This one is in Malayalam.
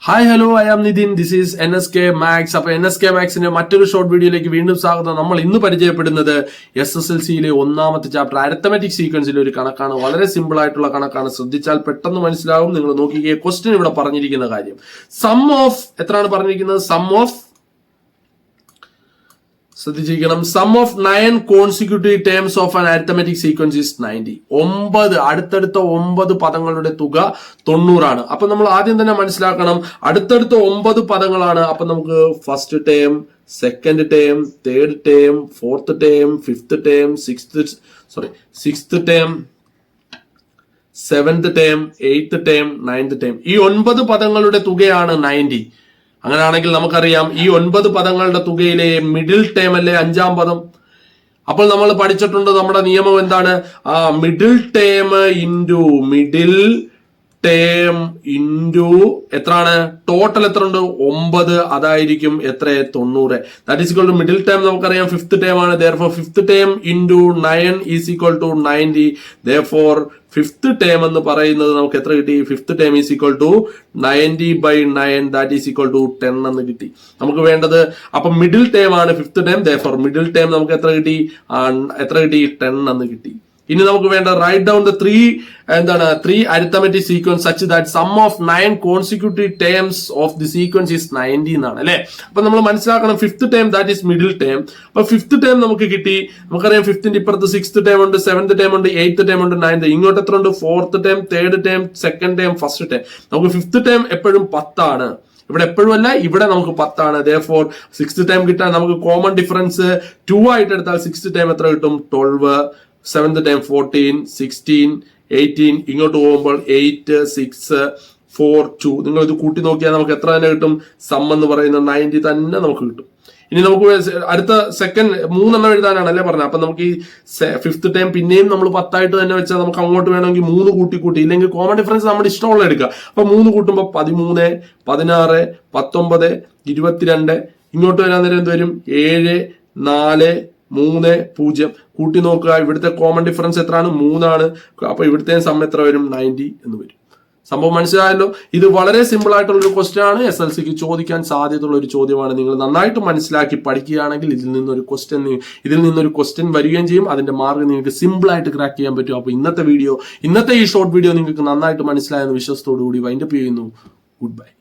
Hi hello I am Nitin, this is NSK maths. അപ്പൊ NSK മാത്സിന്റെ മറ്റൊരു ഷോർട്ട് വീഡിയോയിലേക്ക് വീണ്ടും സ്വാഗതം. നമ്മൾ ഇന്ന് പരിചയപ്പെടുന്നത് SSLCയിലെ ഒന്നാമത്തെ ചാപ്റ്റർ അരിത്തമെറ്റിക് സീക്വൻസിലെ ഒരു കണക്കാണ്. വളരെ സിമ്പിൾ ആയിട്ടുള്ള കണക്കാണ്, ശ്രദ്ധിച്ചാൽ പെട്ടെന്ന് മനസ്സിലാവും. നിങ്ങൾ നോക്കിക്കേ, ക്വസ്റ്റ്യൻ ഇവിടെ പറഞ്ഞിരിക്കുന്ന കാര്യം സം ഓഫ് എത്രയാണ് പറഞ്ഞിരിക്കുന്നത്? ശ്രദ്ധിച്ചിരിക്കണം. Sum of 9 consecutive terms of an arithmetic sequence is 90. 9 അടുത്തടുത്ത 9 പദങ്ങളുടെ തുക 90 ആണ്. അപ്പൊ നമ്മൾ ആദ്യം തന്നെ മനസ്സിലാക്കണം, അടുത്തടുത്ത 9 പദങ്ങളാണ്. അപ്പൊ നമുക്ക് first term, second term, third term, fourth term, fifth term, sixth term, seventh term, eighth term, ninth term. ഈ 9 പദങ്ങളുടെ തുകയാണ് 90. അങ്ങനെയാണെങ്കിൽ നമുക്കറിയാം ഈ 9 പദങ്ങളുടെ തുകയിലെ മിഡിൽ ടേം അല്ലേ 5-ാം പദം. അപ്പോൾ നമ്മൾ പഠിച്ചിട്ടുണ്ട്, നമ്മുടെ നിയമം എന്താണ്? മിഡിൽ ടേം ഇൻറ്റു എത്രയാണ്? ടോട്ടൽ എത്ര ഉണ്ട്? 9. അതായിരിക്കും എത്ര? 90. That is equal to middle term നമുക്കറിയാം ഫിഫ്ത്ത് ടേം ആണ്. therefore fifth term into 9 is equal to 90. therefore fifth term എന്ന് പറയുന്നത് നമുക്ക് എത്ര കിട്ടി? Fifth term is equal to 90/9, that is equal to 10 എന്ന് കിട്ടി. നമുക്ക് വേണ്ടത് അപ്പൊ മിഡിൽ ടേം ആണ് fifth term. therefore middle term നമുക്ക് എത്ര കിട്ടി? 10 എന്ന് കിട്ടി. ഇനി നമുക്ക് വേണ്ട write down the three arithmetic sequence such that sum of 9 consecutive terms of the sequence is 90 എന്നാണ് അല്ലെ. അപ്പൊ നമ്മൾ മനസ്സിലാക്കണം, fifth term that is middle term. അപ്പൊ ഫിഫ്ത്ത് ടേം നമുക്ക് കിട്ടി. നമുക്കറിയാം ഫിഫ്ത്തിന്റെ ഇപ്പുറത്ത് സിക്സ്ത് ടേം ഉണ്ട്, സെവൻത് ടേം ഉണ്ട്, എയ്ത്ത് ടേം ഉണ്ട്, നയൻത്. ഇങ്ങോട്ട് എത്ര ഉണ്ട്? Fourth term, third term, second term, first term. നമുക്ക് ഫിഫ്ത്ത് ടേം എപ്പോഴും 10 ആണ്. ഇവിടെ എപ്പോഴും അല്ല, ഇവിടെ നമുക്ക് 10 ആണ്. therefore സിക്സ്ത് ടൈം കിട്ടാൻ നമുക്ക് കോമൺ ഡിഫറൻസ് 2 ആയിട്ട് എടുത്താൽ സിക്സ്ത് ടൈം എത്ര കിട്ടും? 12. Seventh time 14, 16, 18. ഇങ്ങോട്ട് പോകുമ്പോൾ 8, 6, 4, 2. നിങ്ങൾ ഇത് കൂട്ടി നോക്കിയാൽ നമുക്ക് എത്ര തന്നെ കിട്ടും? സം എന്ന് പറയുന്നത് 90 തന്നെ നമുക്ക് കിട്ടും. ഇനി നമുക്ക് അടുത്ത സെക്കൻഡ് 3 എഴുതാനാണ് അല്ലേ പറഞ്ഞത്. അപ്പൊ നമുക്ക് ഈ ഫിഫ്ത്ത് ടൈം പിന്നെയും നമ്മൾ 10 ആയിട്ട് തന്നെ വെച്ചാൽ നമുക്ക് അങ്ങോട്ട് വേണമെങ്കിൽ 3 കൂട്ടി, ഇല്ലെങ്കിൽ കോമൺ ഡിഫറൻസ് നമ്മുടെ ഇഷ്ടമുള്ള എടുക്കുക. അപ്പൊ 3 കൂട്ടുമ്പോൾ 13, 16, 19, 22. ഇങ്ങോട്ട് വരാൻ നേരം എന്ത് വരും? 7, 4, 3, 0. കൂട്ടി നോക്കുക, ഇവിടുത്തെ കോമൺ ഡിഫറൻസ് എത്രയാണ്? 3 ആണ്. അപ്പൊ ഇവിടുത്തെ സം എത്ര വരും? 90 എന്ന് വരും. സംഭവം മനസ്സിലായല്ലോ. ഇത് വളരെ സിമ്പിൾ ആയിട്ടുള്ള ഒരു ക്വസ്റ്റ്യൻ ആണ്. SSLCക്ക് ചോദിക്കാൻ സാധ്യതയുള്ള ഒരു ചോദ്യമാണ്. നിങ്ങൾ നന്നായിട്ട് മനസ്സിലാക്കി പഠിക്കുകയാണെങ്കിൽ ഇതിൽ നിന്നൊരു ക്വസ്റ്റ്യൻ വരികയും ചെയ്യും. അതിന്റെ മാർക്ക് നിങ്ങൾക്ക് സിമ്പിൾ ആയിട്ട് ക്രാക്ക് ചെയ്യാൻ പറ്റും. അപ്പൊ ഇന്നത്തെ ഈ ഷോർട്ട് വീഡിയോ നിങ്ങൾക്ക് നന്നായിട്ട് മനസ്സിലായെന്ന് വിശ്വാസത്തോടു കൂടി വൈൻഡപ്പ് ചെയ്യുന്നു. Good bye.